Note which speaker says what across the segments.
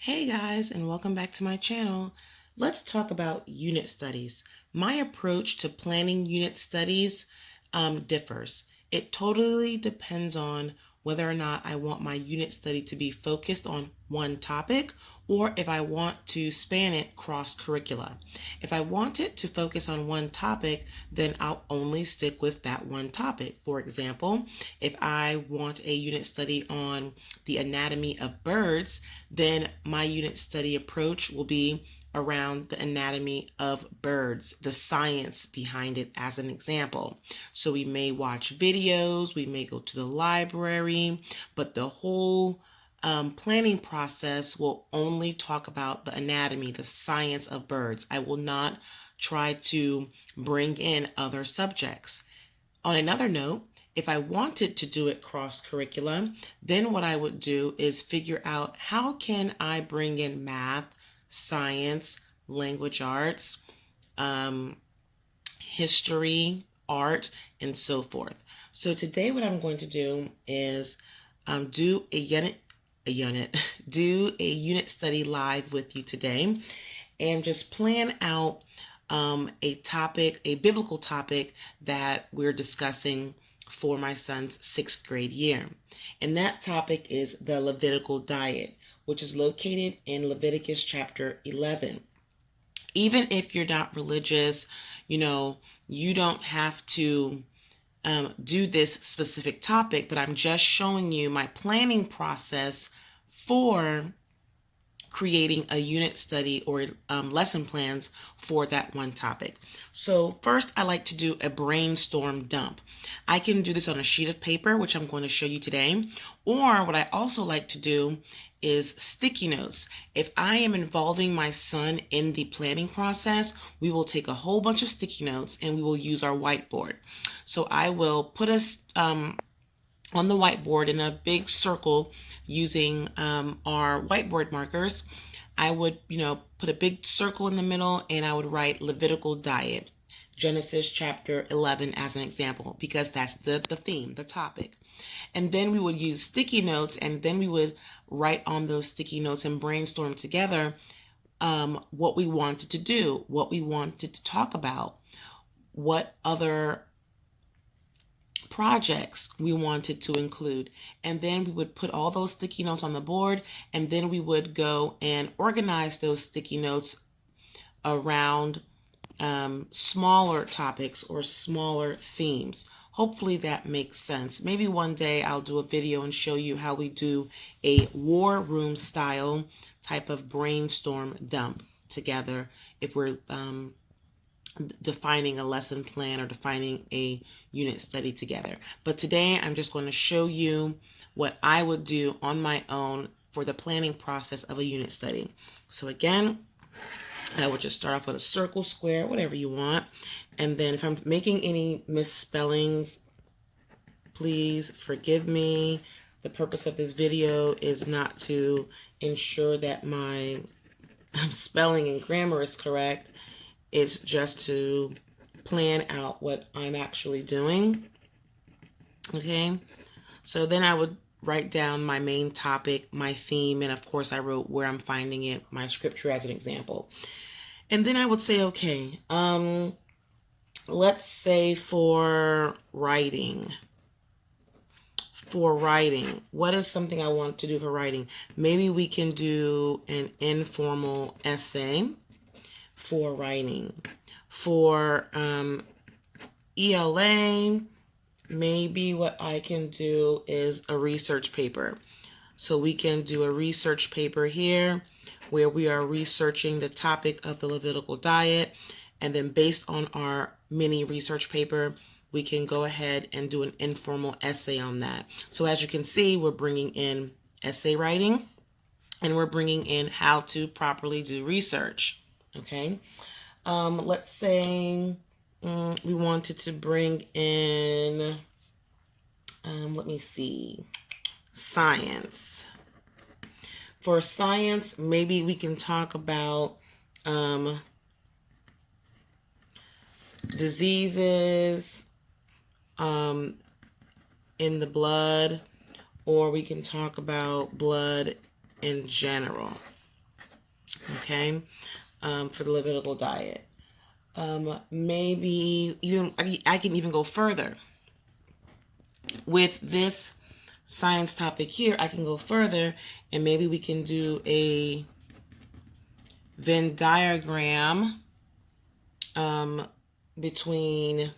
Speaker 1: Hey guys, and welcome back to my channel. Let's talk about unit studies. My approach to planning unit studies differs. It totally depends on whether or not I want my unit study to be focused on one topic or if I want to span it cross curricula. If I want it to focus on one topic, then I'll only stick with that one topic. For example, if I want a unit study on the anatomy of birds, then my unit study approach will be around the anatomy of birds, the science behind it as an example. So we may watch videos, we may go to the library, but the whole planning process will only talk about the anatomy, the science of birds. I will not try to bring in other subjects. On another note, if I wanted to do it cross curriculum, then what I would do is figure out how can I bring in math, science, language arts, history, art, and so forth. So today what I'm going to do is do a unit study live with you today and just plan out a biblical topic that we're discussing for my son's 6th grade year. And that topic is the Levitical diet, which is located in Leviticus chapter 11. Even if you're not religious, you don't have to do this specific topic, but I'm just showing you my planning process for creating a unit study or lesson plans for that one topic. So first, I like to do a brainstorm dump. I can do this on a sheet of paper, which I'm going to show you today, or what I also like to do is sticky notes. If I am involving my son in the planning process, we will take a whole bunch of sticky notes and we will use our whiteboard. So I will put us on the whiteboard in a big circle using our whiteboard markers. I would, put a big circle in the middle and I would write Levitical diet, Genesis chapter 11 as an example, because that's the theme, the topic. And then we would use sticky notes and then we would write on those sticky notes and brainstorm together what we wanted to do, what we wanted to talk about, what other projects we wanted to include. And then we would put all those sticky notes on the board and then we would go and organize those sticky notes around smaller topics or smaller themes. Hopefully that makes sense. Maybe one day I'll do a video and show you how we do a war room style type of brainstorm dump together if we're defining a lesson plan or defining a unit study together. But today I'm just going to show you what I would do on my own for the planning process of a unit study. So again, I would just start off with a circle, square, whatever you want. And then if I'm making any misspellings, please forgive me. The purpose of this video is not to ensure that my spelling and grammar is correct. It's just to plan out what I'm actually doing. Okay, so then I would write down my main topic, my theme, and of course I wrote where I'm finding it, my scripture as an example. And then I would say, okay, let's say for writing, what is something I want to do for writing? Maybe we can do an informal essay for writing. For ELA, maybe what I can do is a research paper. So we can do a research paper here where we are researching the topic of the Levitical diet. And then based on our mini research paper, we can go ahead and do an informal essay on that. So as you can see, we're bringing in essay writing and we're bringing in how to properly do research. Okay. Let's say we wanted to bring in, let me see, science. For science, maybe we can talk about diseases in the blood, or we can talk about blood in general. okay, for the Levitical diet. Maybe even I can even go further with this science topic here. I can go further, and maybe we can do a Venn diagram between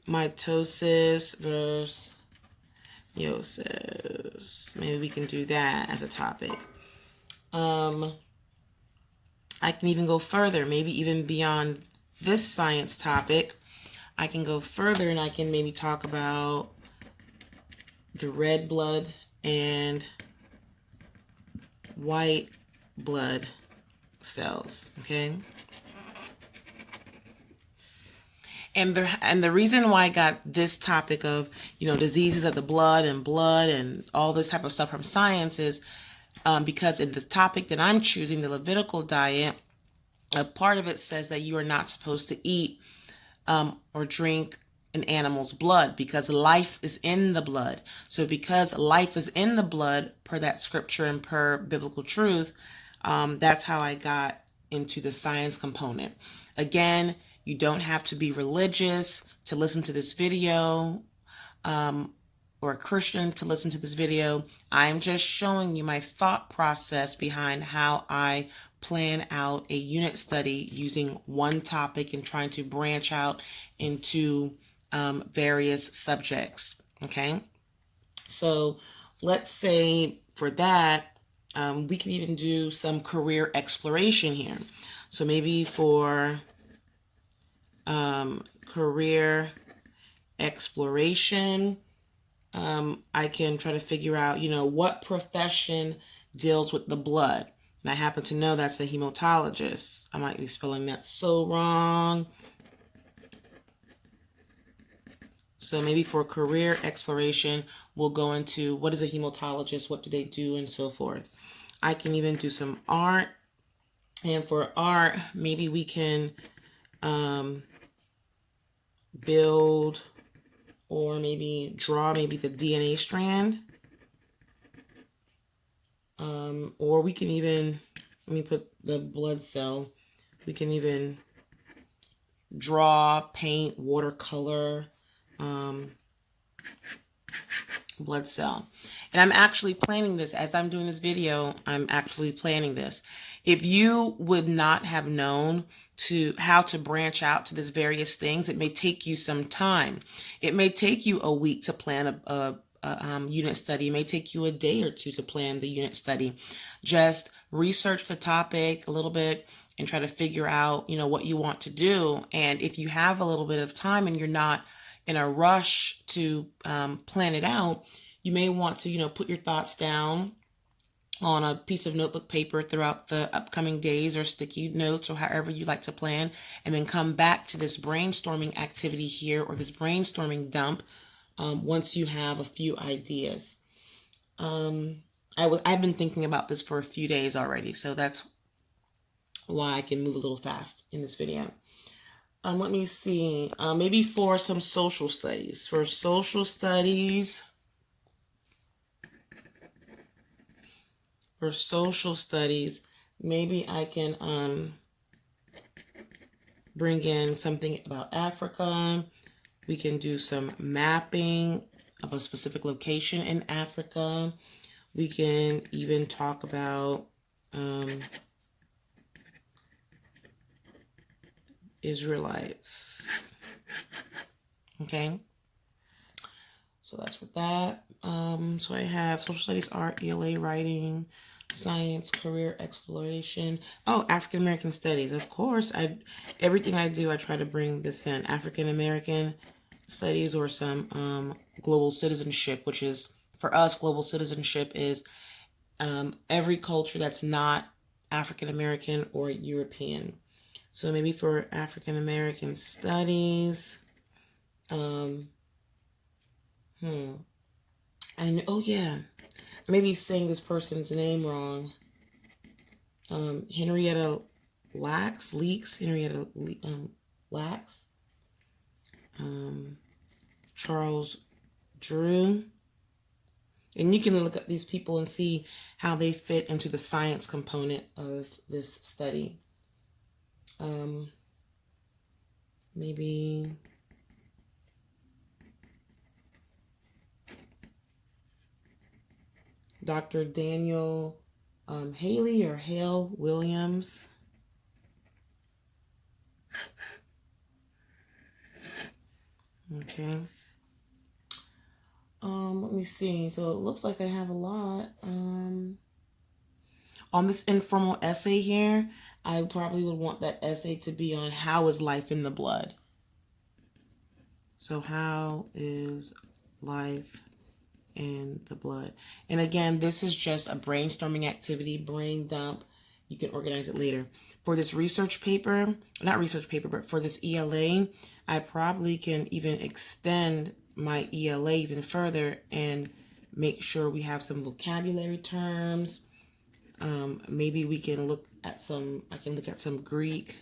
Speaker 1: mitosis versus meiosis. Maybe we can do that as a topic. I can even go further, maybe even beyond this science topic. I can go further and I can maybe talk about the red blood and white blood cells, okay? And the reason why I got this topic of, diseases of the blood and all this type of stuff from science is because in the topic that I'm choosing, the Levitical diet, a part of it says that you are not supposed to eat or drink an animal's blood because life is in the blood. So because life is in the blood, per that scripture and per biblical truth, that's how I got into the science component. Again, you don't have to be religious to listen to this video, or a Christian to listen to this video. I'm just showing you my thought process behind how I plan out a unit study using one topic and trying to branch out into various subjects. Okay, so let's say for that, we can even do some career exploration here. So maybe for career exploration, I can try to figure out, what profession deals with the blood. And I happen to know that's a hematologist. I might be spelling that so wrong. So maybe for career exploration, we'll go into what is a hematologist, what do they do, and so forth. I can even do some art. And for art, maybe we can build or maybe draw maybe the DNA strand. Or we can even, let me put the blood cell, we can even draw, paint, watercolor, blood cell. And I'm actually planning this as I'm doing this video. I'm actually planning this. If you would not have known how to branch out to these various things, it may take you some time. It may take you a week to plan a unit study. It may take you a day or two to plan the unit study. Just research the topic a little bit and try to figure out, what you want to do. And if you have a little bit of time and you're not in a rush to plan it out, you may want to, put your thoughts down on a piece of notebook paper throughout the upcoming days, or sticky notes, or however you like to plan, and then come back to this brainstorming activity here, or this brainstorming dump, once you have a few ideas. I've been thinking about this for a few days already, so that's why I can move a little fast in this video. Let me see, maybe for some social studies. For social studies, maybe I can bring in something about Africa. We can do some mapping of a specific location in Africa. We can even talk about Israelites. Okay, so that's for that. So I have social studies, art, ELA, writing, science, career exploration. Oh, African American studies. Of course, everything I do, I try to bring this in. African American studies, or some global citizenship, which is, for us, global citizenship is every culture that's not African American or European. So maybe for African American studies, oh yeah, maybe saying this person's name wrong. Henrietta Henrietta Lacks, Charles Drew. And you can look at these people and see how they fit into the science component of this study. Maybe Dr. Daniel Haley or Hale Williams. Okay. Let me see. So it looks like I have a lot. On this informal essay here, I probably would want that essay to be on how is life in the blood. So how is life in the blood? And again, this is just a brainstorming activity, brain dump. You can organize it later. For this research paper, not research paper, but for this ELA, I probably can even extend my ELA even further and make sure we have some vocabulary terms. Maybe we can look at I can look at some Greek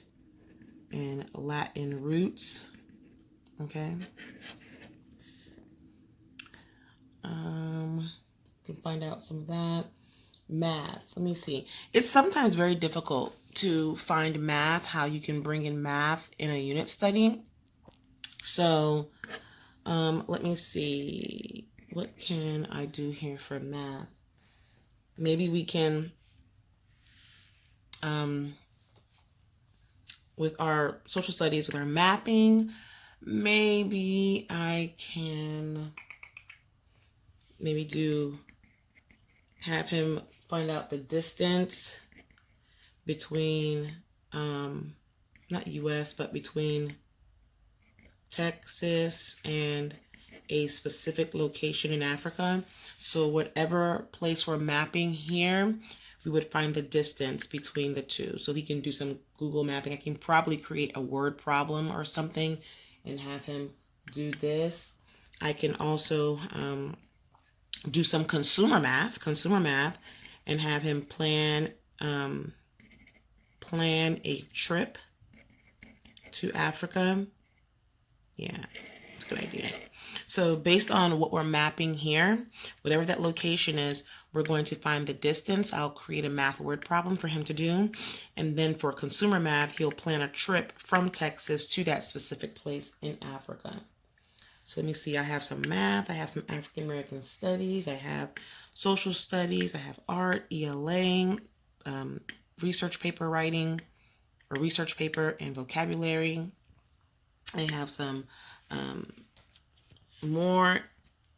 Speaker 1: and Latin roots. Okay. Can find out some of that. Math. Let me see. It's sometimes very difficult to find math, how you can bring in math in a unit study. So, let me see. What can I do here for math? Maybe we can, with our social studies, with our mapping, maybe I can have him find out the distance between, not US, but between Texas and a specific location in Africa. So whatever place we're mapping here, we would find the distance between the two. So we can do some Google mapping. I can probably create a word problem or something and have him do this. I can also do some consumer math, and have him plan a trip to Africa. Yeah, it's a good idea. So based on what we're mapping here, whatever that location is, we're going to find the distance. I'll create a math word problem for him to do. And then for consumer math, he'll plan a trip from Texas to that specific place in Africa. So let me see, I have some math, I have some African American studies, I have social studies, I have art, ELA, research paper writing, or research paper and vocabulary. I have some more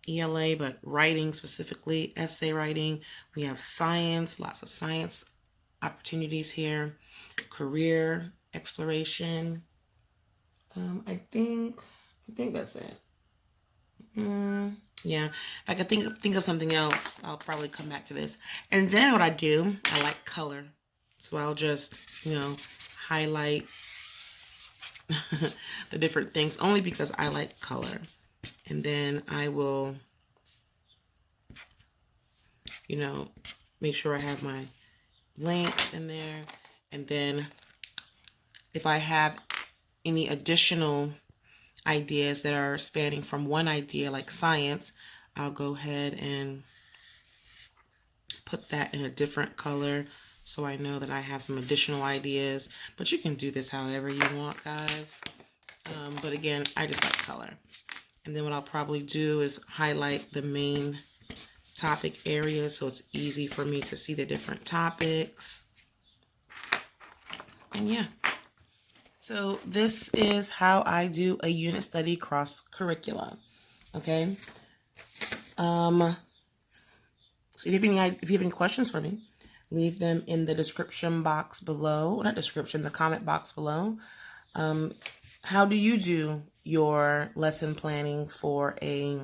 Speaker 1: ELA, but writing specifically, essay writing. We have science, lots of science opportunities here, career exploration. I think that's it. Yeah, if I could think of something else, I'll probably come back to this. And then what I do, I like color. So I'll just, highlight the different things only because I like color. And then I will, make sure I have my links in there. And then if I have any additional ideas that are spanning from one idea like science, I'll go ahead and put that in a different color so I know that I have some additional ideas. But you can do this however you want, guys. But again, I just like color. And then what I'll probably do is highlight the main topic areas so it's easy for me to see the different topics. And yeah. So this is how I do a unit study cross curricula. Okay. So if you have any questions for me, leave them in the description box below. Not description, the comment box below. How do you do your lesson planning for a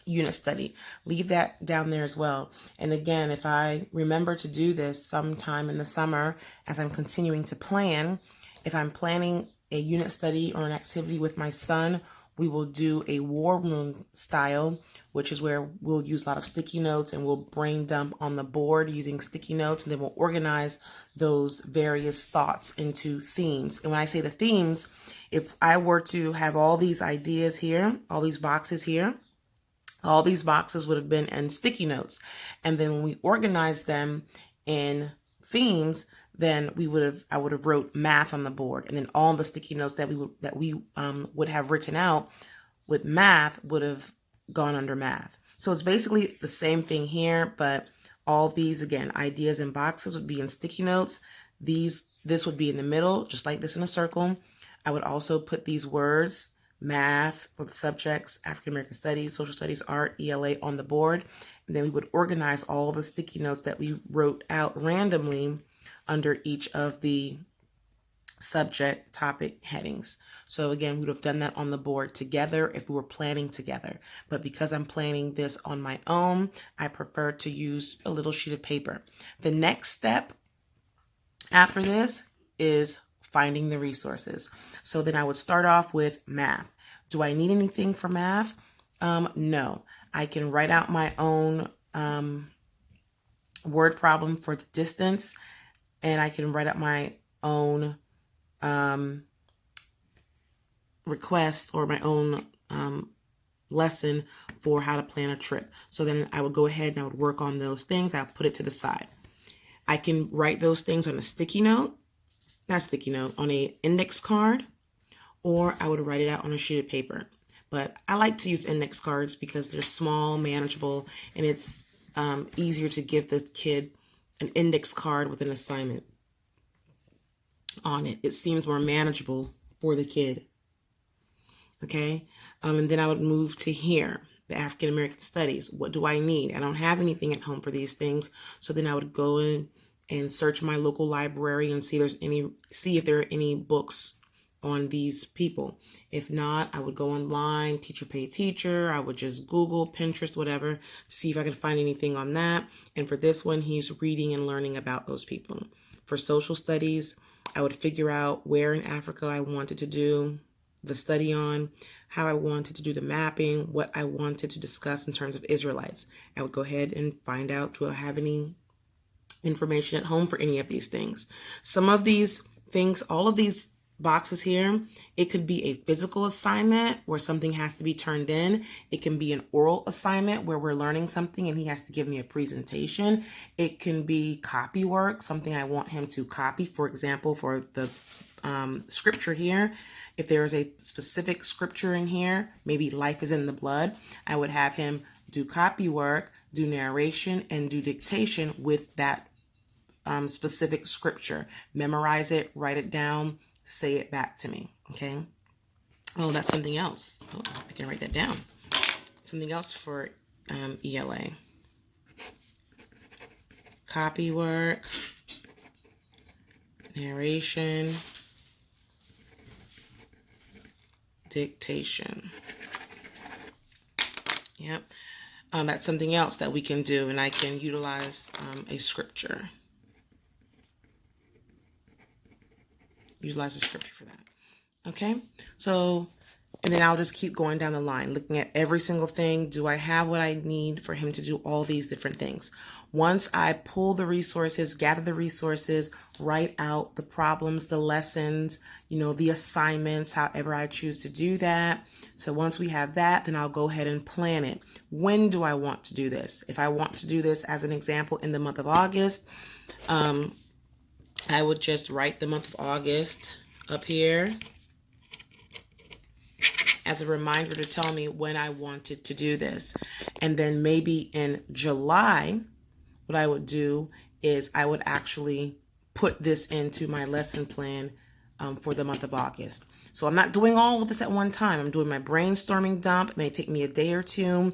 Speaker 1: unit study? Leave that down there as well. And again, if I remember to do this sometime in the summer as I'm continuing to plan, if I'm planning a unit study or an activity with my son, we will do a war room style, which is where we'll use a lot of sticky notes and we'll brain dump on the board using sticky notes, and then we'll organize those various thoughts into themes. And when I say the themes, if I were to have all these ideas here, all these boxes here, All these boxes would have been in sticky notes. And then when we organized them in themes, then I would have wrote math on the board, and then all the sticky notes that we would have written out with math would have gone under math. So it's basically the same thing here, but all these, again, ideas and boxes would be in sticky notes. This would be in the middle, just like this in a circle. I would also put these words, math for the subjects, African American Studies, Social Studies, Art, ELA, on the board. And then we would organize all the sticky notes that we wrote out randomly under each of the subject topic headings. So again, we would have done that on the board together if we were planning together. But because I'm planning this on my own, I prefer to use a little sheet of paper. The next step after this is finding the resources. So then I would start off with math. Do I need anything for math? No. I can write out my own word problem for the distance, and I can write out my own request or my own lesson for how to plan a trip. So then I would go ahead and I would work on those things. I'll put it to the side. I can write those things on a sticky note, not sticky note, on a index card, or I would write it out on a sheet of paper. But I like to use index cards because they're small, manageable, and it's easier to give the kid an index card with an assignment on it. It seems more manageable for the kid. Okay, and then I would move to here, the African American Studies. What do I need? I don't have anything at home for these things, so then I would go in and search my local library and see if there are any books on these people. If not, I would go online, teacher pay teacher. I would just Google, Pinterest, whatever, see if I could find anything on that. And for this one, he's reading and learning about those people. For social studies, I would figure out where in Africa I wanted to do the study on, how I wanted to do the mapping, what I wanted to discuss in terms of Israelites. I would go ahead and find out, do I have any information at home for any of these things? Some of these things, all of these boxes here, it could be a physical assignment where something has to be turned in. It can be an oral assignment where we're learning something and he has to give me a presentation. It can be copy work, something I want him to copy. For example, for the scripture here, if there is a specific scripture in here, maybe life is in the blood, I would have him do copy work, do narration, and do dictation with that specific scripture. Memorize it, write it down, say it back to me, okay? Oh, that's something else. Oh, I can write that down. Something else for ELA. Copy work, narration, dictation. Yep. That's something else that we can do, and I can utilize a scripture. Utilize a scripture for that. Okay, so, and then I'll just keep going down the line, looking at every single thing. Do I have what I need for him to do all these different things? Once I pull the resources, gather the resources, write out the problems, the lessons, the assignments, however I choose to do that. So once we have that, then I'll go ahead and plan it. When do I want to do this? If I want to do this, as an example, in the month of August, I would just write the month of August up here as a reminder to tell me when I wanted to do this. And then maybe in July, what I would do is I would actually put this into my lesson plan for the month of August. So I'm not doing all of this at one time. I'm doing my brainstorming dump. It may take me a day or two.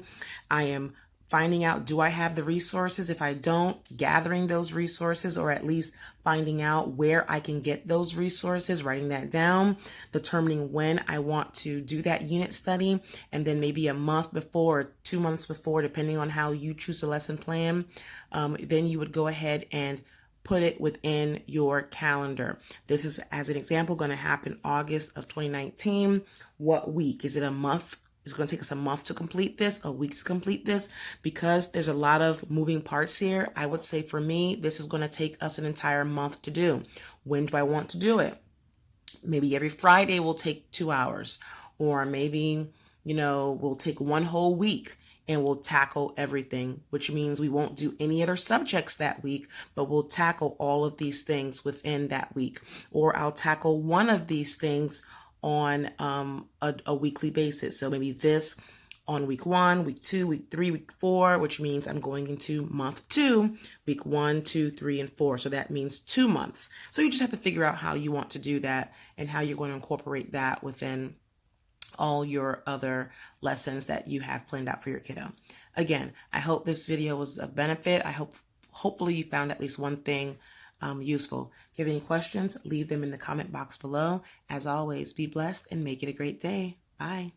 Speaker 1: I am finding out, do I have the resources? If I don't, gathering those resources, or at least finding out where I can get those resources, writing that down, determining when I want to do that unit study, and then maybe a month before, 2 months before, depending on how you choose a lesson plan, then you would go ahead and put it within your calendar. This is, as an example, going to happen August of 2019. What week? Is it a month? It's going to take us a month to complete this, a week to complete this, because there's a lot of moving parts here. I would say for me, this is going to take us an entire month to do. When do I want to do it? Maybe every Friday will take 2 hours, or maybe, we'll take one whole week. and we'll tackle everything, which means we won't do any other subjects that week, but we'll tackle all of these things within that week. Or I'll tackle one of these things on a weekly basis. So maybe this on week 1, week 2, week 3, week 4, which means I'm going into month 2, week 1, 2, 3, and 4. So that means 2 months. So you just have to figure out how you want to do that and how you're going to incorporate that within all your other lessons that you have planned out for your kiddo. Again, I hope this video was of benefit. Hopefully you found at least one thing useful. If you have any questions, leave them in the comment box below. As always, be blessed and make it a great day. Bye.